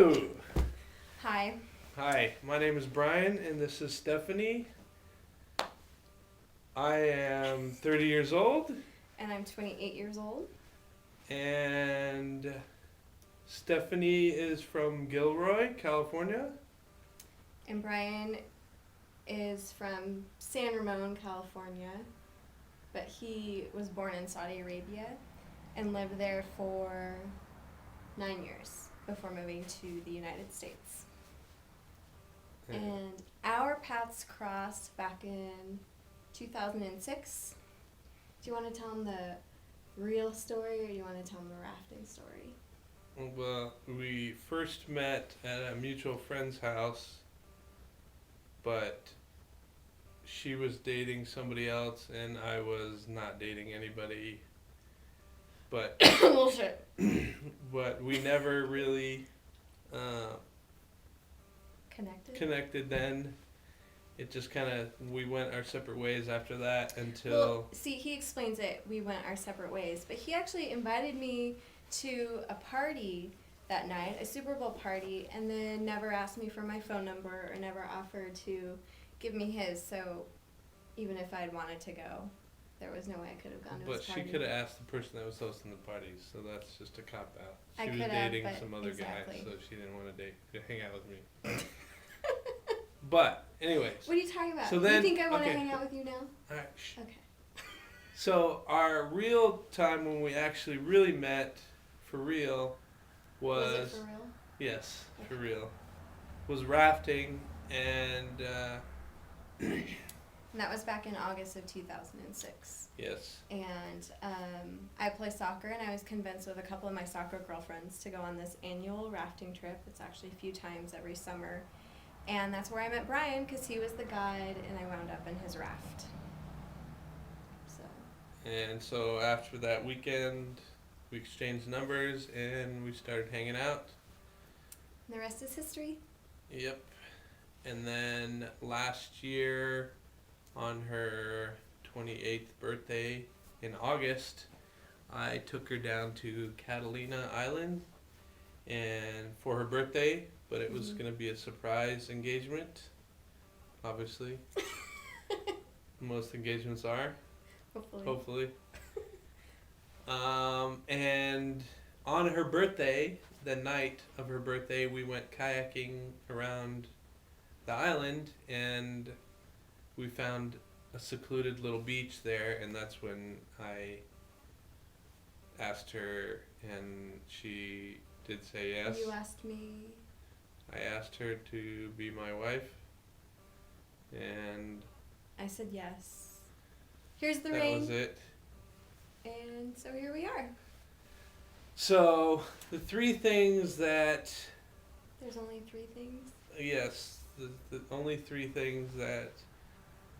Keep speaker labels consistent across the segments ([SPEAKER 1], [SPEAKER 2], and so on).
[SPEAKER 1] Hello.
[SPEAKER 2] Hi.
[SPEAKER 1] Hi, my name is Brian and this is Stephanie. I am 30 years old
[SPEAKER 2] And I'm 28 years old.
[SPEAKER 1] and Stephanie is from Gilroy, California.
[SPEAKER 2] And Bryan is from San Ramon, California. But he was born in Saudi Arabia and lived there for 9 years before moving to the United States. And our paths crossed back in 2006. Do you want to tell him the real story or do you want to tell him the rafting story?
[SPEAKER 1] Well, we first met at a mutual friend's house, but she was dating somebody else and I was not dating anybody. But
[SPEAKER 2] Bullshit.
[SPEAKER 1] but we never really
[SPEAKER 2] Connected?
[SPEAKER 1] then. It just kind of, we went our separate ways after that until...
[SPEAKER 2] Well, see, he explains it, we went our separate ways. But he actually invited me to a party that night, a Super Bowl party, and then never asked me for my phone number or never offered to give me his. So even if I'd wanted to go, there was no way I could have gone to
[SPEAKER 1] But
[SPEAKER 2] his party.
[SPEAKER 1] she could have asked the person that was hosting the party, so that's just a cop-out.
[SPEAKER 2] I
[SPEAKER 1] She was
[SPEAKER 2] could have,
[SPEAKER 1] dating
[SPEAKER 2] but
[SPEAKER 1] some other
[SPEAKER 2] exactly.
[SPEAKER 1] guy, so she didn't want to hang out with me. But, anyways.
[SPEAKER 2] What are you talking about?
[SPEAKER 1] So then,
[SPEAKER 2] you think I want to
[SPEAKER 1] okay.
[SPEAKER 2] hang out with you now?
[SPEAKER 1] Alright,
[SPEAKER 2] Okay.
[SPEAKER 1] So our real time when we actually really met, for real,
[SPEAKER 2] Was it for real?
[SPEAKER 1] yes, for real, was rafting, and
[SPEAKER 2] And that was back in August of 2006.
[SPEAKER 1] yes,
[SPEAKER 2] And I play soccer, and I was convinced with a couple of my soccer girlfriends to go on this annual rafting trip. It's actually a few times every summer. And that's where I met Bryan, because he was the guide, and I wound up in his raft.
[SPEAKER 1] and so after that weekend, we exchanged numbers, and we started hanging out.
[SPEAKER 2] And the rest is history.
[SPEAKER 1] Yep. And then last year, on her 28th birthday in August, I took her down to Catalina Island and for her birthday, but it was going to be a surprise engagement, obviously. Most engagements are, hopefully. And on her birthday, the night of her birthday, we went kayaking around the island, and we found a secluded little beach there, and that's when I asked her, and she did say yes.
[SPEAKER 2] You asked me.
[SPEAKER 1] I asked her to be my wife, and
[SPEAKER 2] I said yes. Here's the
[SPEAKER 1] that
[SPEAKER 2] ring.
[SPEAKER 1] was it.
[SPEAKER 2] And so here we are.
[SPEAKER 1] So, the three things that,
[SPEAKER 2] There's only three things.
[SPEAKER 1] yes, the only three things that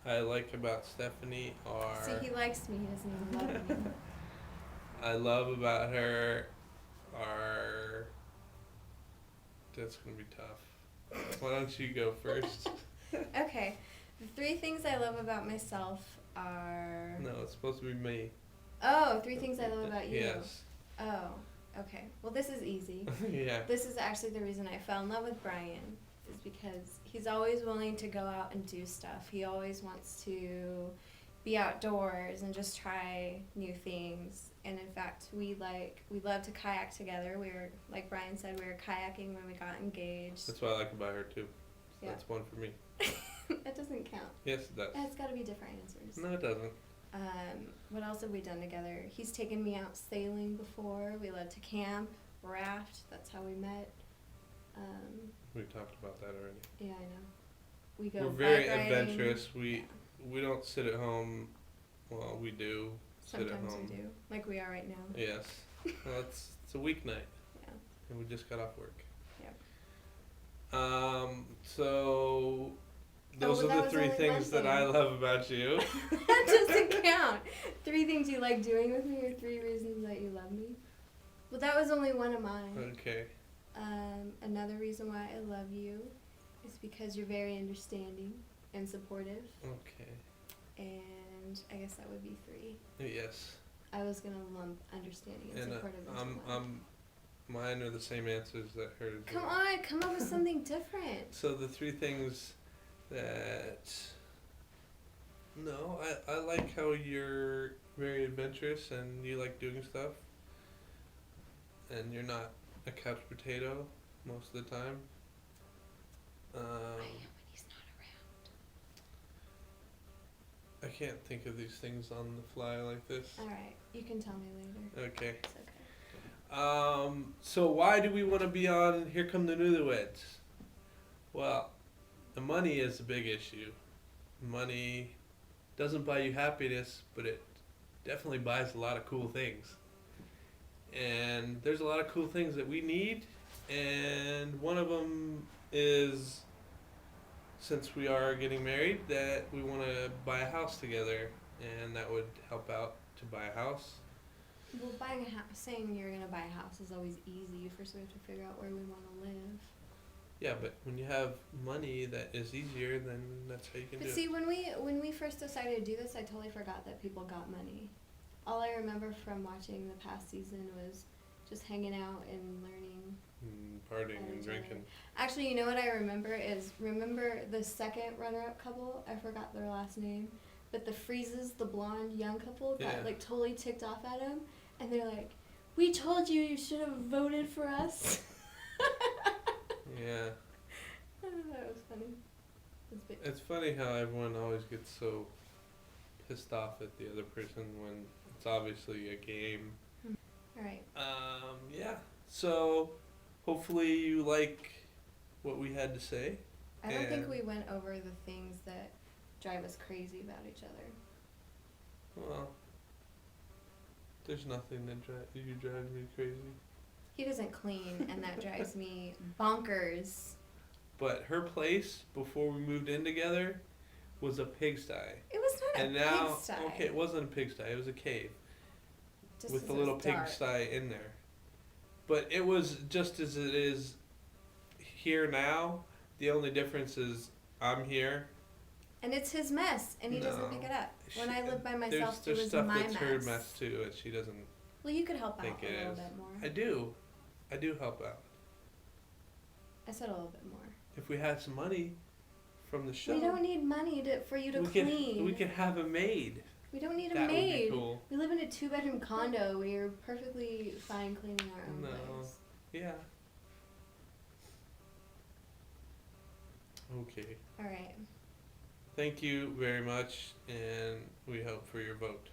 [SPEAKER 1] I like about Stephanie are...
[SPEAKER 2] See, he likes me. He doesn't even love me.
[SPEAKER 1] I love about her are... That's going to be tough. Why don't you go first?
[SPEAKER 2] Okay. The three things I love about myself are...
[SPEAKER 1] No, it's supposed to be me.
[SPEAKER 2] Oh, three things I love about you.
[SPEAKER 1] Yes.
[SPEAKER 2] Oh, okay. Well, this is easy.
[SPEAKER 1] Yeah.
[SPEAKER 2] This is actually the reason I fell in love with Bryan, is because he's always willing to go out and do stuff. He always wants to be outdoors and just try new things. And in fact, we love to kayak together. We were, like Bryan said, we were kayaking when we got engaged.
[SPEAKER 1] That's what I like about her, too. So
[SPEAKER 2] Yeah.
[SPEAKER 1] that's one for me.
[SPEAKER 2] That doesn't count.
[SPEAKER 1] Yes, it does.
[SPEAKER 2] It's got to be different answers.
[SPEAKER 1] No, it doesn't.
[SPEAKER 2] What else have we done together? He's taken me out sailing before. We love to camp, raft. That's how we met.
[SPEAKER 1] We talked about that already.
[SPEAKER 2] Yeah, I know. We go
[SPEAKER 1] We're very
[SPEAKER 2] bike riding.
[SPEAKER 1] adventurous. We don't sit at home. Well, we do sit at
[SPEAKER 2] Sometimes
[SPEAKER 1] home.
[SPEAKER 2] we do, like we are right now.
[SPEAKER 1] Yes. Well, it's a weeknight,
[SPEAKER 2] Yeah.
[SPEAKER 1] and we just got off work.
[SPEAKER 2] Yeah.
[SPEAKER 1] So those
[SPEAKER 2] but that
[SPEAKER 1] are the
[SPEAKER 2] was
[SPEAKER 1] three
[SPEAKER 2] only
[SPEAKER 1] things
[SPEAKER 2] one
[SPEAKER 1] that I
[SPEAKER 2] thing.
[SPEAKER 1] love about you.
[SPEAKER 2] That doesn't count. 3 things you like doing with me, or 3 reasons that you love me. Well, that was only one of mine.
[SPEAKER 1] Okay.
[SPEAKER 2] Another reason why I love you is because you're very understanding and supportive.
[SPEAKER 1] Okay.
[SPEAKER 2] And I guess that would be 3.
[SPEAKER 1] Yes.
[SPEAKER 2] I was gonna lump understanding and
[SPEAKER 1] And
[SPEAKER 2] supportive into one.
[SPEAKER 1] Mine are the same answers that hers.
[SPEAKER 2] Come
[SPEAKER 1] were.
[SPEAKER 2] on, come up with something different.
[SPEAKER 1] So the three things that. No, I like how you're very adventurous and you like doing stuff. And you're not a couch potato most of the time.
[SPEAKER 2] I am when he's not around.
[SPEAKER 1] I can't think of these things on the fly like this.
[SPEAKER 2] Alright, you can tell me later.
[SPEAKER 1] Okay.
[SPEAKER 2] It's okay.
[SPEAKER 1] So why do we want to be on Here Come the Newlyweds? Well, the money is a big issue. Money doesn't buy you happiness, but it definitely buys a lot of cool things. And there's a lot of cool things that we need, and one of them is, since we are getting married, that we want to buy a house together, and that would help out to buy a house.
[SPEAKER 2] Well, buying a house, saying you're gonna buy a house is always easy. First, we have to figure out where we want to live.
[SPEAKER 1] Yeah, but when you have money that is easier, then that's how you can
[SPEAKER 2] But
[SPEAKER 1] do
[SPEAKER 2] see,
[SPEAKER 1] it.
[SPEAKER 2] when we first decided to do this, I totally forgot that people got money. All I remember from watching the past season was just hanging out and learning.
[SPEAKER 1] Partying
[SPEAKER 2] about
[SPEAKER 1] and
[SPEAKER 2] each other.
[SPEAKER 1] drinking.
[SPEAKER 2] Actually, you know what I remember is the second runner-up couple. I forgot their last name, but the Freezes, the blonde young couple, got
[SPEAKER 1] Yeah.
[SPEAKER 2] like totally ticked off at him, and they're like, "We told you you should have voted for us."
[SPEAKER 1] Yeah.
[SPEAKER 2] I thought that was funny.
[SPEAKER 1] It's funny how everyone always gets so pissed off at the other person when it's obviously a game.
[SPEAKER 2] All right.
[SPEAKER 1] Yeah. So hopefully you like what we had to say.
[SPEAKER 2] I don't think
[SPEAKER 1] And-
[SPEAKER 2] we went over the things that drive us crazy about each other.
[SPEAKER 1] Well, there's nothing that you drive me crazy.
[SPEAKER 2] He doesn't clean, and that drives me bonkers.
[SPEAKER 1] But her place before we moved in together was a pigsty.
[SPEAKER 2] It was not
[SPEAKER 1] And
[SPEAKER 2] a
[SPEAKER 1] now,
[SPEAKER 2] pigsty.
[SPEAKER 1] okay, it wasn't a pigsty. It was a cave
[SPEAKER 2] Just
[SPEAKER 1] with
[SPEAKER 2] as
[SPEAKER 1] a
[SPEAKER 2] it
[SPEAKER 1] little
[SPEAKER 2] was dark.
[SPEAKER 1] pigsty in there. But it was just as it is here now. The only difference is I'm here.
[SPEAKER 2] And it's his mess, and he doesn't
[SPEAKER 1] No.
[SPEAKER 2] pick it up. When
[SPEAKER 1] She-
[SPEAKER 2] I lived by myself,
[SPEAKER 1] there's
[SPEAKER 2] it was
[SPEAKER 1] stuff
[SPEAKER 2] my
[SPEAKER 1] that's
[SPEAKER 2] mess.
[SPEAKER 1] her mess too, and she doesn't
[SPEAKER 2] Well, you could help out
[SPEAKER 1] think
[SPEAKER 2] a
[SPEAKER 1] it
[SPEAKER 2] little
[SPEAKER 1] is.
[SPEAKER 2] bit more.
[SPEAKER 1] I do help out.
[SPEAKER 2] I said a little bit more.
[SPEAKER 1] If we had some money from the show,
[SPEAKER 2] We don't need money for you to
[SPEAKER 1] we
[SPEAKER 2] clean.
[SPEAKER 1] we could have a maid.
[SPEAKER 2] We don't need a
[SPEAKER 1] That
[SPEAKER 2] maid.
[SPEAKER 1] would be cool.
[SPEAKER 2] We live in a 2-bedroom condo. We are perfectly fine cleaning our own
[SPEAKER 1] No.
[SPEAKER 2] place.
[SPEAKER 1] Yeah. Okay.
[SPEAKER 2] All right.
[SPEAKER 1] Thank you very much, and we hope for your vote.